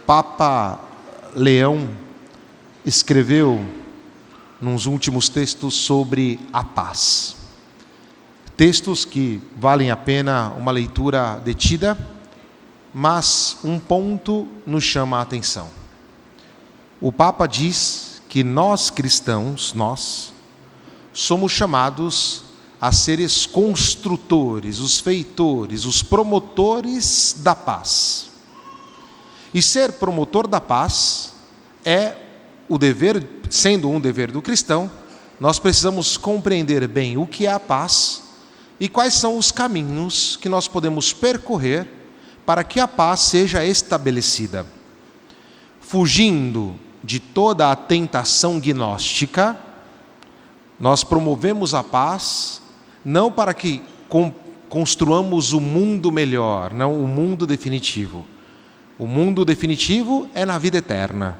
Papa Leão escreveu nos últimos textos sobre a paz. Textos que valem a pena uma leitura detida, mas um ponto nos chama a atenção. O Papa diz que nós cristãos, somos chamados a seres construtores, os feitores, os promotores da paz. E ser promotor da paz é o dever, sendo um dever do cristão, nós precisamos compreender bem o que é a paz e quais são os caminhos que nós podemos percorrer para que a paz seja estabelecida. Fugindo de toda a tentação gnóstica, nós promovemos a paz não para que construamos o mundo melhor, não o mundo definitivo. O mundo definitivo é na vida eterna.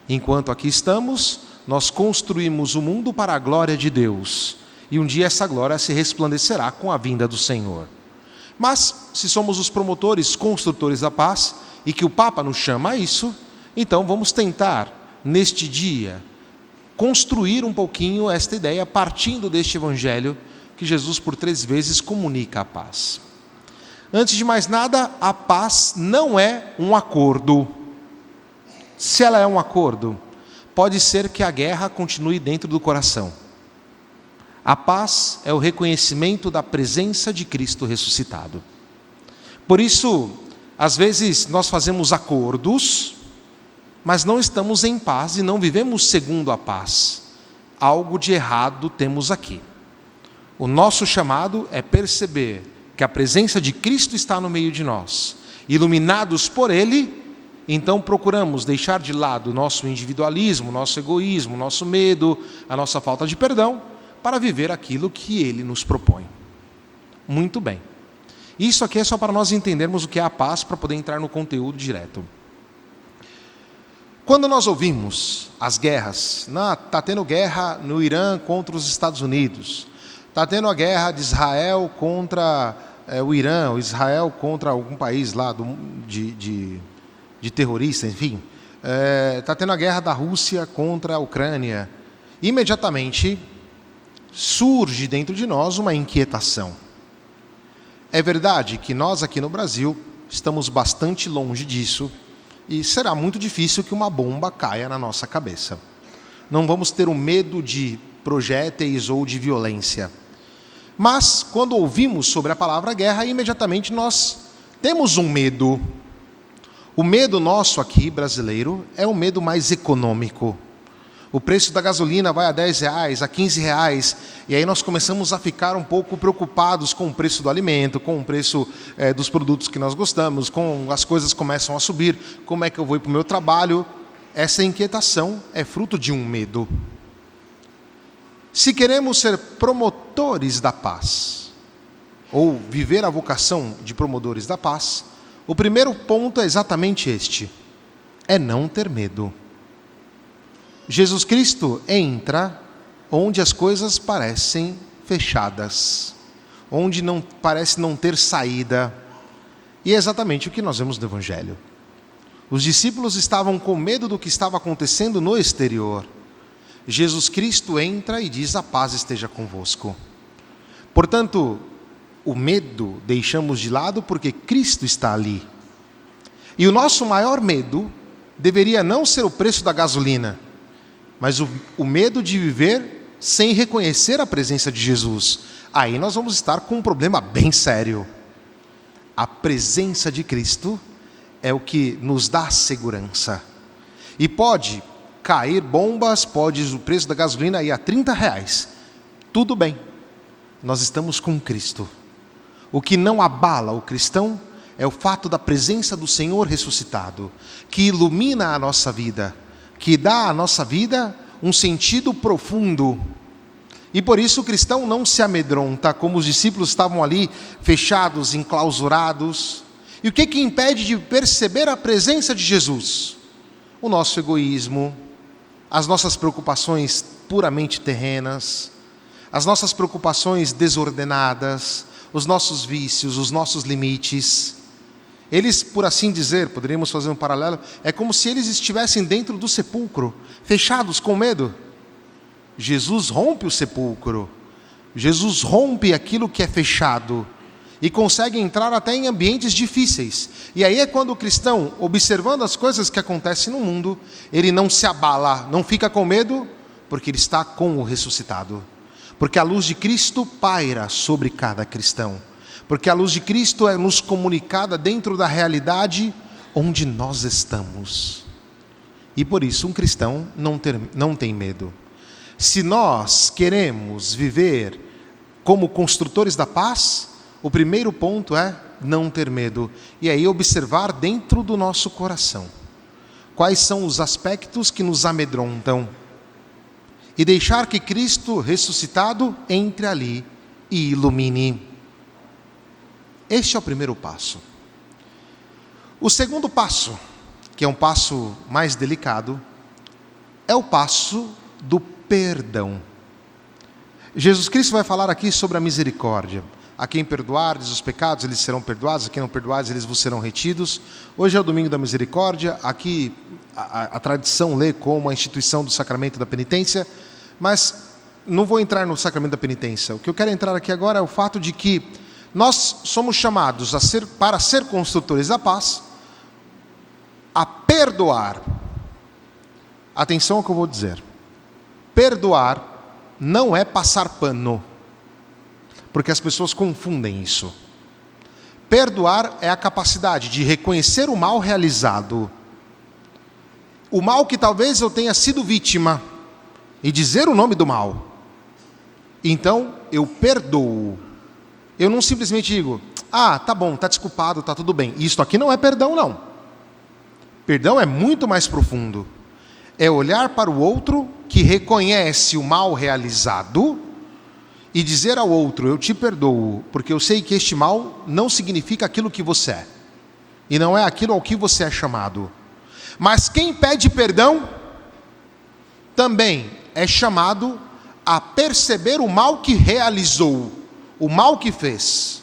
Enquanto aqui estamos, nós construímos o mundo para a glória de Deus. E um dia essa glória se resplandecerá com a vinda do Senhor. Mas, se somos os promotores, construtores da paz, e que o Papa nos chama a isso, então vamos tentar, neste dia, construir um pouquinho esta ideia, partindo deste Evangelho, que Jesus por 3 vezes comunica a paz. Antes de mais nada, a paz não é um acordo. Se ela é um acordo, pode ser que a guerra continue dentro do coração. A paz é o reconhecimento da presença de Cristo ressuscitado. Por isso, às vezes nós fazemos acordos, mas não estamos em paz e não vivemos segundo a paz. Algo de errado temos aqui. O nosso chamado é perceber que a presença de Cristo está no meio de nós. Iluminados por Ele, então procuramos deixar de lado o nosso individualismo, nosso egoísmo, nosso medo, a nossa falta de perdão, para viver aquilo que Ele nos propõe. Muito bem. Isso aqui é só para nós entendermos o que é a paz, para poder entrar no conteúdo direto. Quando nós ouvimos as guerras, está tendo guerra no Irã contra os Estados Unidos, está tendo a guerra de Israel contra o Irã, ou Israel contra algum país lá de terrorista, enfim. Está tendo a guerra da Rússia contra a Ucrânia. Imediatamente surge dentro de nós uma inquietação. É verdade que nós aqui no Brasil estamos bastante longe disso e será muito difícil que uma bomba caia na nossa cabeça. Não vamos ter o medo de projéteis ou de violência. Mas, quando ouvimos sobre a palavra guerra, imediatamente nós temos um medo. O medo nosso aqui, brasileiro, é um medo mais econômico. O preço da gasolina vai a R$10, a R$15, e aí nós começamos a ficar um pouco preocupados com o preço do alimento, com o preço dos produtos que nós gostamos, com as coisas começam a subir, como é que eu vou ir para o meu trabalho? Essa inquietação é fruto de um medo. Se queremos ser promotores da paz, ou viver a vocação de promotores da paz, o primeiro ponto é exatamente este: é não ter medo. Jesus Cristo entra onde as coisas parecem fechadas, onde parece não ter saída, e é exatamente o que nós vemos no Evangelho. Os discípulos estavam com medo do que estava acontecendo no exterior. Jesus Cristo entra e diz: a paz esteja convosco. Portanto, o medo deixamos de lado porque Cristo está ali. E o nosso maior medo deveria não ser o preço da gasolina, mas o medo de viver sem reconhecer a presença de Jesus. Aí nós vamos estar com um problema bem sério. A presença de Cristo é o que nos dá segurança. E pode cair bombas, pode o preço da gasolina ir a R$30. Tudo bem, nós estamos com Cristo. O que não abala o cristão é o fato da presença do Senhor ressuscitado, que ilumina a nossa vida, que dá à nossa vida um sentido profundo. E por isso o cristão não se amedronta, como os discípulos estavam ali fechados, enclausurados. E o que impede de perceber a presença de Jesus? O nosso egoísmo, as nossas preocupações puramente terrenas, as nossas preocupações desordenadas, os nossos vícios, os nossos limites. Eles, por assim dizer, poderíamos fazer um paralelo, é como se eles estivessem dentro do sepulcro, fechados com medo. Jesus rompe o sepulcro, Jesus rompe aquilo que é fechado e consegue entrar até em ambientes difíceis. E aí é quando o cristão, observando as coisas que acontecem no mundo, ele não se abala, não fica com medo, porque ele está com o ressuscitado. Porque a luz de Cristo paira sobre cada cristão. Porque a luz de Cristo é nos comunicada dentro da realidade onde nós estamos. E por isso um cristão não tem medo. Se nós queremos viver como construtores da paz, o primeiro ponto é não ter medo. E aí observar dentro do nosso coração quais são os aspectos que nos amedrontam. E deixar que Cristo ressuscitado entre ali e ilumine. Este é o primeiro passo. O segundo passo, que é um passo mais delicado, é o passo do perdão. Jesus Cristo vai falar aqui sobre a misericórdia. A quem perdoardes os pecados, eles serão perdoados. A quem não perdoardes, eles vos serão retidos. Hoje é o domingo da misericórdia. Aqui a tradição lê como a instituição do sacramento da penitência. Mas não vou entrar no sacramento da penitência. O que eu quero entrar aqui agora é o fato de que nós somos chamados para ser construtores da paz, a perdoar. Atenção ao que eu vou dizer. Perdoar não é passar pano, porque as pessoas confundem isso. Perdoar é a capacidade de reconhecer o mal realizado, o mal que talvez eu tenha sido vítima, e dizer o nome do mal. Então eu perdoo. Eu não simplesmente digo, tá bom, está desculpado, está tudo bem. Isto aqui não é perdão, não. Perdão é muito mais profundo. É olhar para o outro que reconhece o mal realizado e dizer ao outro, eu te perdoo, porque eu sei que este mal não significa aquilo que você é. E não é aquilo ao que você é chamado. Mas quem pede perdão também é chamado a perceber o mal que realizou, o mal que fez.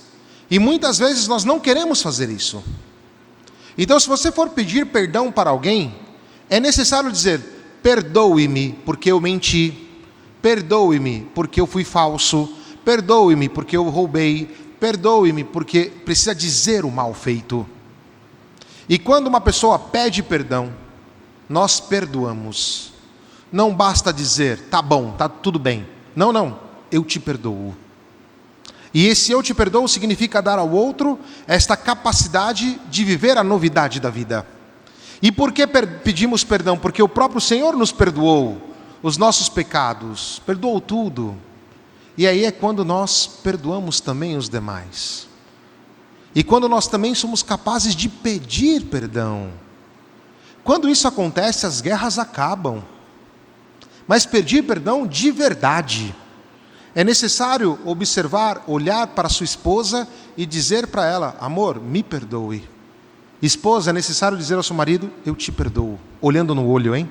E muitas vezes nós não queremos fazer isso. Então, se você for pedir perdão para alguém, é necessário dizer, perdoe-me porque eu menti, perdoe-me porque eu fui falso, perdoe-me porque eu roubei, perdoe-me porque precisa dizer o mal feito. E quando uma pessoa pede perdão, nós perdoamos. Não basta dizer, tá bom, tá tudo bem. Não, eu te perdoo. E esse eu te perdoo significa dar ao outro esta capacidade de viver a novidade da vida. E por que pedimos perdão? Porque o próprio Senhor nos perdoou os nossos pecados, perdoou tudo. E aí é quando nós perdoamos também os demais. E quando nós também somos capazes de pedir perdão. Quando isso acontece, as guerras acabam. Mas pedir perdão de verdade. É necessário observar, olhar para sua esposa e dizer para ela, amor, me perdoe. Esposa, é necessário dizer ao seu marido, eu te perdoo. Olhando no olho, hein?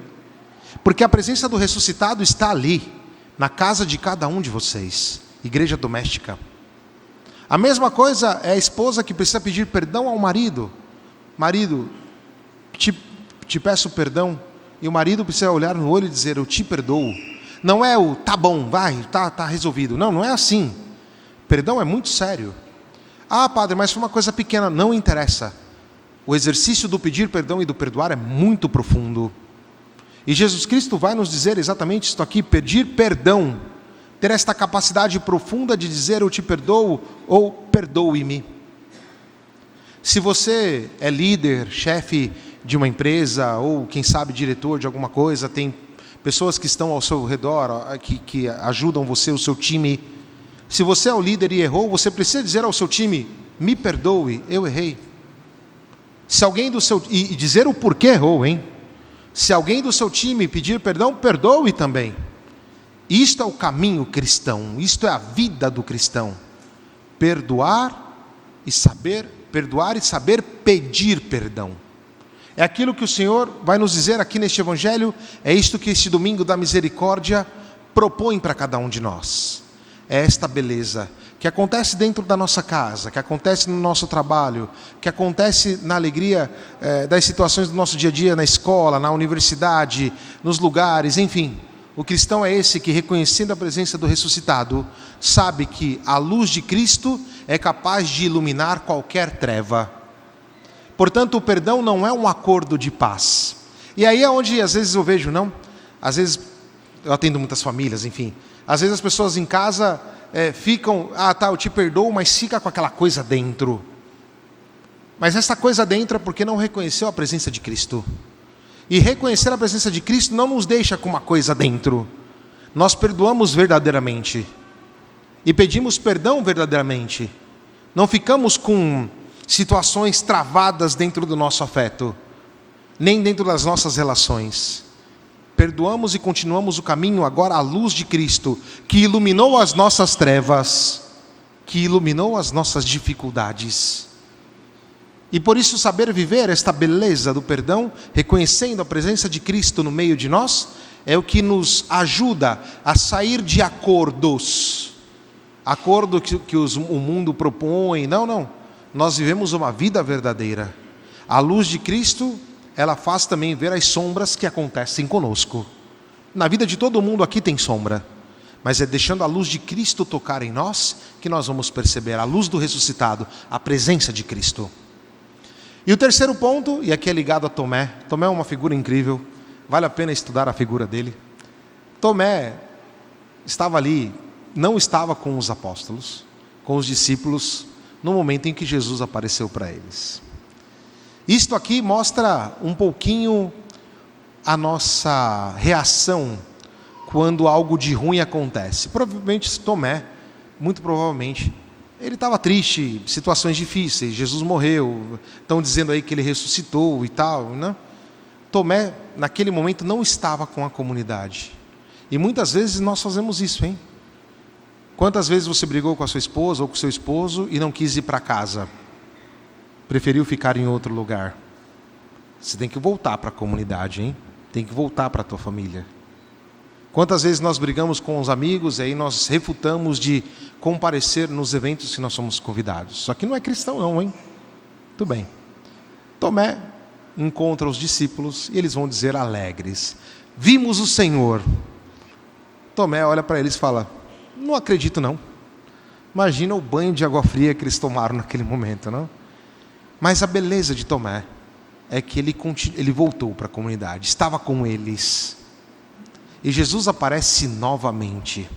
Porque a presença do ressuscitado está ali, na casa de cada um de vocês. Igreja doméstica. A mesma coisa é a esposa que precisa pedir perdão ao marido. Marido, te peço perdão. E o marido precisa olhar no olho e dizer, eu te perdoo. Não é o, tá bom, vai, tá resolvido. Não é assim. Perdão é muito sério. Padre, mas foi uma coisa pequena. Não interessa. O exercício do pedir perdão e do perdoar é muito profundo. E Jesus Cristo vai nos dizer exatamente isso aqui, pedir perdão. Ter esta capacidade profunda de dizer, eu te perdoo, ou perdoe-me. Se você é líder, chefe de uma empresa, ou quem sabe diretor de alguma coisa, tem pessoas que estão ao seu redor, que ajudam você, o seu time. Se você é o líder e errou, você precisa dizer ao seu time, me perdoe, eu errei. Se alguém do seu... E dizer o porquê errou, hein? Se alguém do seu time pedir perdão, perdoe também. Isto é o caminho cristão, isto é a vida do cristão. Perdoar e saber pedir perdão. É aquilo que o Senhor vai nos dizer aqui neste Evangelho, é isto que este domingo da misericórdia propõe para cada um de nós. É esta beleza, que acontece dentro da nossa casa, que acontece no nosso trabalho, que acontece na alegria das situações do nosso dia a dia, na escola, na universidade, nos lugares, enfim. O cristão é esse que, reconhecendo a presença do ressuscitado, sabe que a luz de Cristo é capaz de iluminar qualquer treva. Portanto, o perdão não é um acordo de paz. E aí é onde às vezes eu vejo, às vezes eu atendo muitas famílias, enfim. Às vezes as pessoas em casa ficam, eu te perdoo, mas fica com aquela coisa dentro. Mas essa coisa dentro é porque não reconheceu a presença de Cristo. E reconhecer a presença de Cristo não nos deixa com uma coisa dentro. Nós perdoamos verdadeiramente. E pedimos perdão verdadeiramente. Não ficamos com situações travadas dentro do nosso afeto, nem dentro das nossas relações. Perdoamos e continuamos o caminho agora à luz de Cristo, que iluminou as nossas trevas, que iluminou as nossas dificuldades. E por isso saber viver esta beleza do perdão, reconhecendo a presença de Cristo no meio de nós, é o que nos ajuda a sair de acordos. Acordo que o mundo propõe, não. Nós vivemos uma vida verdadeira. A luz de Cristo, ela faz também ver as sombras que acontecem conosco. Na vida de todo mundo aqui tem sombra, mas é deixando a luz de Cristo tocar em nós que nós vamos perceber a luz do ressuscitado, a presença de Cristo. E o terceiro ponto, e aqui é ligado a Tomé. Tomé é uma figura incrível, vale a pena estudar a figura dele. Tomé estava ali, não estava com os apóstolos, com os discípulos, no momento em que Jesus apareceu para eles. Isto aqui mostra um pouquinho a nossa reação quando algo de ruim acontece. Provavelmente Tomé, muito provavelmente, ele estava triste, situações difíceis, Jesus morreu, estão dizendo aí que ele ressuscitou e tal, né? Tomé, naquele momento, não estava com a comunidade. E muitas vezes nós fazemos isso, hein? Quantas vezes você brigou com a sua esposa ou com o seu esposo e não quis ir para casa? Preferiu ficar em outro lugar? Você tem que voltar para a comunidade, hein? Tem que voltar para a tua família. Quantas vezes nós brigamos com os amigos e aí nós refutamos de comparecer nos eventos que nós somos convidados? Só que não é cristão não, hein? Tudo bem. Tomé encontra os discípulos e eles vão dizer alegres: vimos o Senhor. Tomé olha para eles e fala: não acredito não. Imagina o banho de água fria que eles tomaram naquele momento, não? Mas a beleza de Tomé é que ele voltou para a comunidade, estava com eles. E Jesus aparece novamente.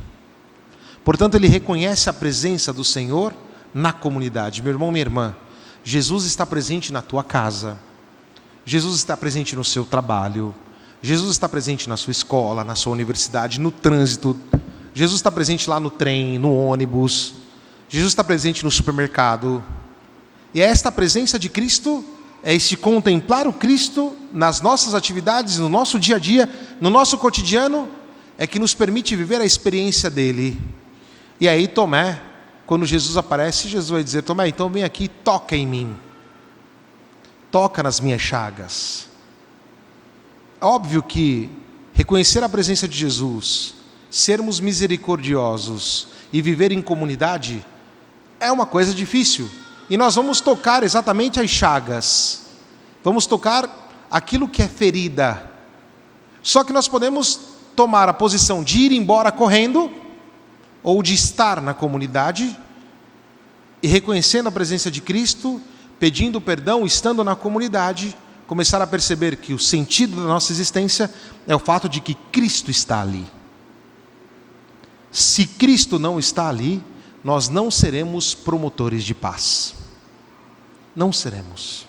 Portanto, ele reconhece a presença do Senhor na comunidade. Meu irmão, minha irmã, Jesus está presente na tua casa. Jesus está presente no seu trabalho. Jesus está presente na sua escola, na sua universidade, no trânsito. Jesus está presente lá no trem, no ônibus. Jesus está presente no supermercado. E esta presença de Cristo é esse contemplar o Cristo nas nossas atividades, no nosso dia a dia, no nosso cotidiano, é que nos permite viver a experiência dele. E aí Tomé, quando Jesus aparece, Jesus vai dizer: Tomé, então vem aqui, toca em mim. Toca nas minhas chagas. Óbvio que reconhecer a presença de Jesus, sermos misericordiosos e viver em comunidade é uma coisa difícil. E nós vamos tocar exatamente as chagas. Vamos tocar aquilo que é ferida. Só que nós podemos tomar a posição de ir embora correndo, ou de estar na comunidade, e reconhecendo a presença de Cristo, pedindo perdão, estando na comunidade, começar a perceber que o sentido da nossa existência é o fato de que Cristo está ali. Se Cristo não está ali, nós não seremos promotores de paz. Não seremos.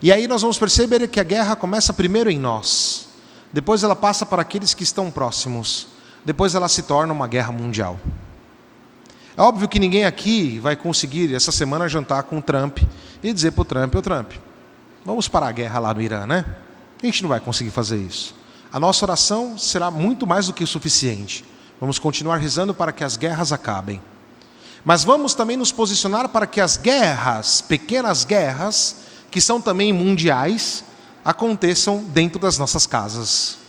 E aí nós vamos perceber que a guerra começa primeiro em nós. Depois ela passa para aqueles que estão próximos. Depois ela se torna uma guerra mundial. É óbvio que ninguém aqui vai conseguir essa semana jantar com o Trump e dizer para o Trump: ô Trump, vamos parar a guerra lá no Irã, né? A gente não vai conseguir fazer isso. A nossa oração será muito mais do que o suficiente. Vamos continuar rezando para que as guerras acabem. Mas vamos também nos posicionar para que as guerras, pequenas guerras, que são também mundiais, aconteçam dentro das nossas casas.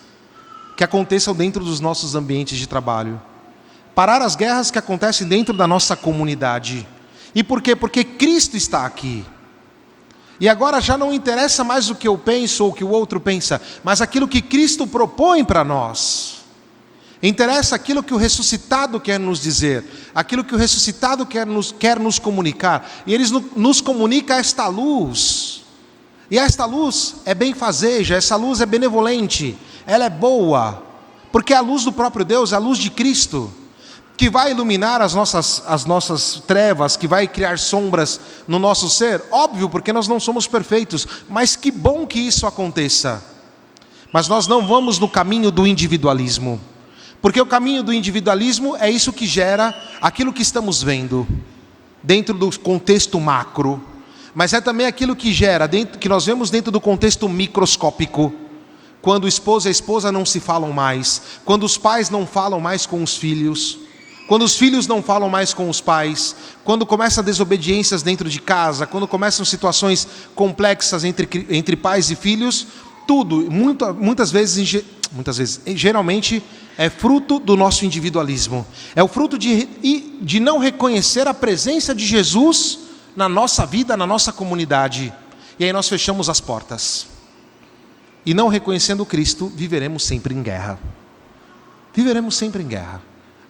Que aconteçam dentro dos nossos ambientes de trabalho. Parar as guerras que acontecem dentro da nossa comunidade. E por quê? Porque Cristo está aqui. E agora já não interessa mais o que eu penso ou o que o outro pensa, mas aquilo que Cristo propõe para nós. Interessa aquilo que o ressuscitado quer nos dizer, aquilo que o ressuscitado quer nos comunicar. E Ele nos comunica esta luz. E esta luz é benfazeja, essa luz é benevolente, ela é boa, porque é a luz do próprio Deus, é a luz de Cristo, que vai iluminar as nossas trevas, que vai criar sombras no nosso ser. Óbvio, porque nós não somos perfeitos, mas que bom que isso aconteça. Mas nós não vamos no caminho do individualismo, porque o caminho do individualismo é isso que gera aquilo que estamos vendo, dentro do contexto macro, mas é também aquilo que gera, que nós vemos dentro do contexto microscópico, quando o esposo e a esposa não se falam mais, quando os pais não falam mais com os filhos, quando os filhos não falam mais com os pais, quando começam desobediências dentro de casa, quando começam situações complexas entre pais e filhos, tudo, geralmente é fruto do nosso individualismo, é o fruto de não reconhecer a presença de Jesus na nossa vida, na nossa comunidade, e aí nós fechamos as portas, e não reconhecendo Cristo, viveremos sempre em guerra,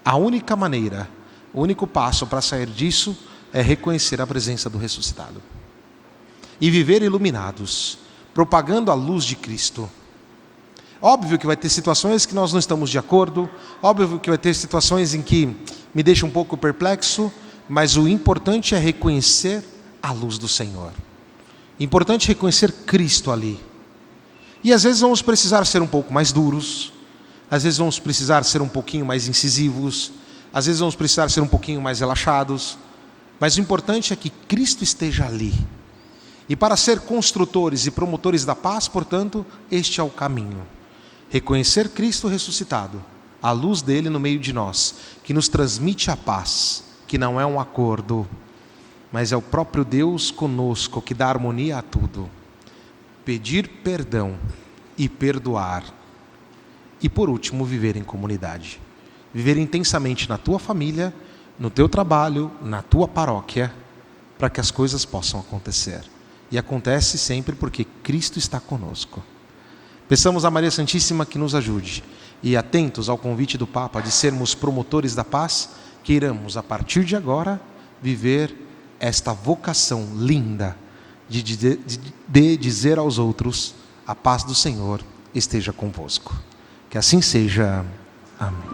A única maneira, o único passo para sair disso é reconhecer a presença do ressuscitado e viver iluminados, propagando a luz de Cristo. Óbvio que vai ter situações que nós não estamos de acordo, óbvio que vai ter situações em que me deixa um pouco perplexo, mas o importante é reconhecer a luz do Senhor. Importante reconhecer Cristo ali. E às vezes vamos precisar ser um pouco mais duros, às vezes vamos precisar ser um pouquinho mais incisivos, às vezes vamos precisar ser um pouquinho mais relaxados, mas o importante é que Cristo esteja ali. E para ser construtores e promotores da paz, portanto, este é o caminho. Reconhecer Cristo ressuscitado, a luz dele no meio de nós, que nos transmite a paz, que não é um acordo, mas é o próprio Deus conosco, que dá harmonia a tudo. Pedir perdão e perdoar. E por último, viver em comunidade. Viver intensamente na tua família, no teu trabalho, na tua paróquia, para que as coisas possam acontecer. E acontece sempre porque Cristo está conosco. Peçamos a Maria Santíssima que nos ajude. E atentos ao convite do Papa de sermos promotores da paz, queiramos a partir de agora viver esta vocação linda de dizer aos outros: a paz do Senhor esteja convosco. Que assim seja. Amém.